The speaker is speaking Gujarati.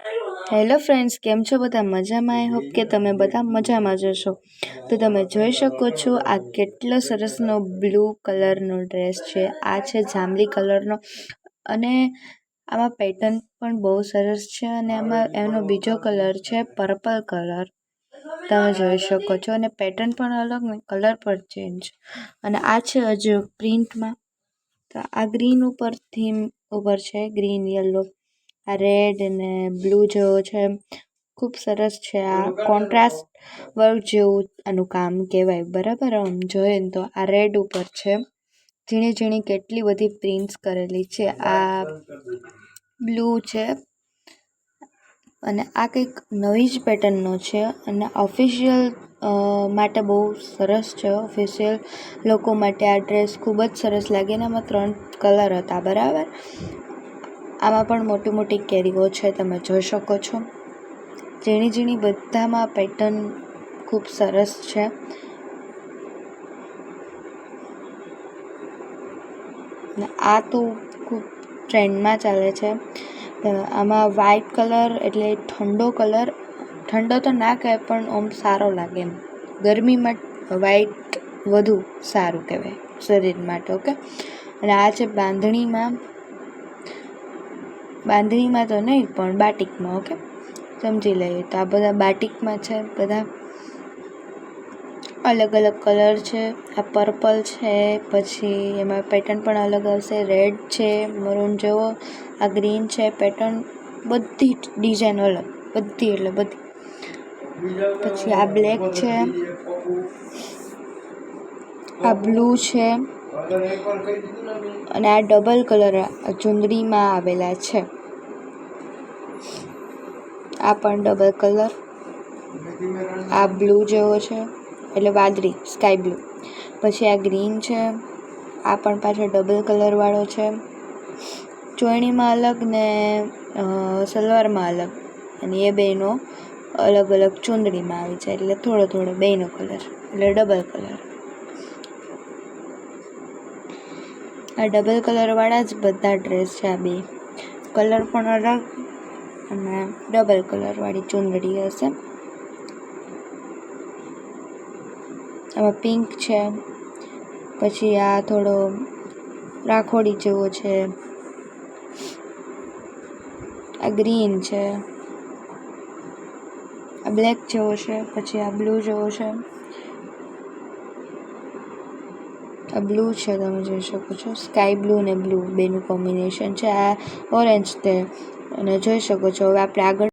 હેલો ફ્રેન્ડ્સ, કેમ છો બધા? મજામાં? આઈ હોપ કે તમે બધા મજામાં જ હશો. તો તમે જોઈ શકો છો આ કેટલો સરસનો બ્લુ કલરનો ડ્રેસ છે. આ છે જાંબલી કલરનો અને આમાં પેટર્ન પણ બહુ સરસ છે અને આમાં એનો બીજો કલર છે પર્પલ કલર. તમે જોઈ શકો છો અને પેટર્ન પણ અલગ ને કલર પણ ચેન્જ. અને આ છે હજુ પ્રિન્ટમાં. તો આ ગ્રીન ઉપર થીમ ઉપર છે, ગ્રીન યલો, આ રેડ અને બ્લુ જેવો છે. ખૂબ સરસ છે. આ કોન્ટ્રાસ્ટ વર્ક જેવું આનું કામ કહેવાય, બરાબર. આમ જોઈએ ને તો આ રેડ ઉપર છે, ઝીણી ઝીણી કેટલી બધી પ્રિન્ટ્સ કરેલી છે. આ બ્લુ છે અને આ કંઈક નવી જ પેટર્નનો છે અને ઓફિશિયલ માટે બહુ સરસ છે. ઓફિશિયલ લોકો માટે આ ડ્રેસ ખૂબ જ સરસ લાગે ને આમાં 3 કલર હતા, બરાબર. આમાં પણ મોટી મોટી કેરીઓ છે, તમે જોઈ શકો છો. ઝીણી ઝીણી બધામાં પેટર્ન ખૂબ સરસ છે. આ તો ખૂબ ટ્રેન્ડમાં ચાલે છે. આમાં વ્હાઈટ કલર એટલે ઠંડો કલર, ઠંડો તો ના કહે પણ આમ સારો લાગે એમ. ગરમીમાં વ્હાઈટ વધુ સારું કહેવાય શરીર માટે, ઓકે. અને આ છે બાંધણીમાં તો નહીં પણ બાટિકમાં, ઓકે, સમજી લઈએ. તો આ બધા બાટિકમાં છે, બધા અલગ અલગ કલર છે. આ પર્પલ છે, પછી એમાં પેટર્ન પણ અલગ આવશે. રેડ છે, મરૂન જેવો, આ ગ્રીન છે. પેટર્ન બધી ડિઝાઇન અલગ, બધી એટલે બધી. પછી આ બ્લેક છે, આ બ્લુ છે અને આ ડબલ કલર ચુંદડીમાં આવેલા છે. આ પણ ડબલ કલર, આ બ્લુ જેવો છે એટલે વાદળી, સ્કાય બ્લુ. પછી આ ગ્રીન છે, આ પણ પાછો ડબલ કલર વાળો છે. ચોયણીમાં અલગ ને સલવારમાં અલગ, અને એ બેનો અલગ અલગ ચુંદડીમાં આવી જાય એટલે થોડો થોડો બેનો કલર એટલે ડબલ કલર. આ ડબલ કલરવાળા જ બધા ડ્રેસ છે. આ બે કલર પણ અલગ અને ડબલ કલરવાળી ચુંદડી હશે. આમાં પિંક છે, પછી આ થોડો રાખોડી જેવો છે, આ ગ્રીન છે, આ બ્લેક જેવો છે, પછી આ બ્લુ જેવો છે, આ બ્લુ છે, તમે જોઈ શકો છો. સ્કાય બ્લુ ને બ્લુ બેનું કોમ્બિનેશન છે. આ ઓરેન્જ છે અને જોઈ શકો છો. હવે આપણે આગળ